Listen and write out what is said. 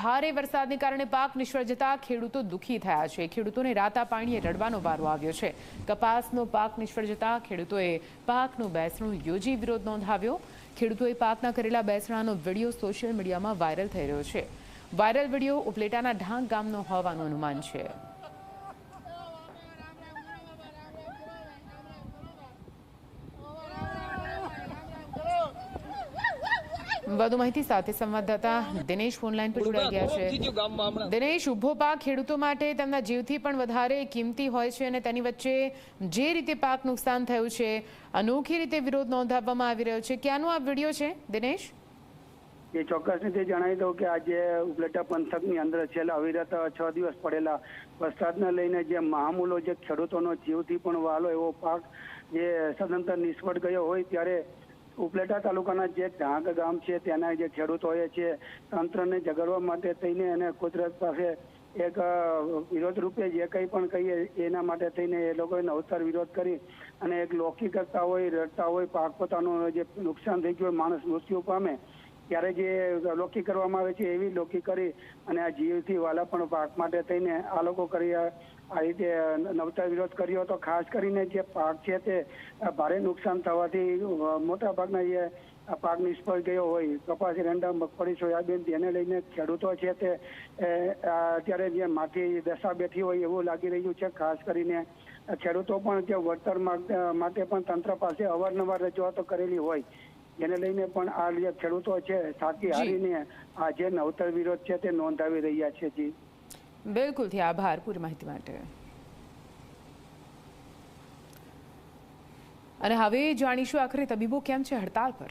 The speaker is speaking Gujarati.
ભારે વરસાદને કારણે પાક નિષ્ફળ જતા ખેડૂતો દુઃખી થયા છે। ખેડૂતોને રાતા પાણીએ રડવાનો વારો આવ્યો છે। કપાસનો પાક નિષ્ફળ જતા ખેડૂતોએ પાકનું બેસણું યોજી વિરોધ નોંધાવ્યો। ખેડૂતોએ પાકના કરેલા બેસણાનો વિડીયો સોશિયલ મીડિયામાં વાયરલ થઈ રહ્યો છે। વાયરલ વિડીયો ઉપલેટાના ઢાંક ગામનો હોવાનું અનુમાન છે। વધુ માહિતી સાથે સંવાદદાતા દિનેશ ફોનલાઈન પર જોડાઈ ગયા છે। દિનેશ, ઉભો પાક ખેડૂતો માટે તેમના જીવથી પણ વધારે કિંમતી હોય છે અને તેની વચ્ચે જે રીતે પાક નુકસાન થયું છે, અનોખી રીતે વિરોધ નોંધાવવામાં આવી રહ્યો છે। ક્યાંનો આ વિડીયો છે દિનેશ? એ ચોક્કસ રીતે જણાવી દઉં કે આજે ઉપલેટા પંથકની અંદર છેલ્લા અવિરત 6 દિવસ પડેલા વરસાદને લઈને જે મામૂલો જે ખેડૂતોનો જીવથી પણ વહાલો એવો પાક જે સદંતર નિષ્ફળ ગયો હોય ત્યારે ઉપલેટા તાલુકાના જે ઢાંક ગામ છે તેના જે ખેડૂતોએ છે તંત્રને જગાડવા માટે થઈને અને કુદરત પાસે એક વિરોધ રૂપે જે કંઈ પણ કહીએ એના માટે થઈને એ લોકોએ નવતર વિરોધ કરી અને એક લોકી કરતા હોય, રડતા હોય, પાક પોતાનું જે નુકસાન થઈ ગયું હોય, માણસ મૃત્યુ પામે ત્યારે જે લોકી કરવામાં આવે છે એવી લોકી કરી અને આ જીવથી વાલા પણ પાક માટે થઈને આ લોકો કરી આ રીતે નવતર વિરોધ કર્યો હતો। ખાસ કરીને જે પાક છે તે ભારે નુકસાન થવાથી મોટા ભાગના જે પાક નિષ્ફળ ગયો હોય, કપાસ, એરંડા, મગફળી, સોયાબીન, તેને લઈને ખેડૂતો છે તે અત્યારે જે માઠી દશા બેઠી હોય એવું લાગી રહ્યું છે। ખાસ કરીને ખેડૂતો પણ જે વળતર માટે પણ તંત્ર પાસે અવારનવાર રજૂઆતો કરેલી હોય જેને લઈને પણ આ જે ખેડૂતો છે થાકી હારીને આ જે નવતર વિરોધ છે તે નોંધાવી રહ્યા છે। જી બિલકુલ, આભાર પૂરી માહિતી માટે। અને હવે જાણીશું આખરે તબીબો કેમ છે હડતાલ પર।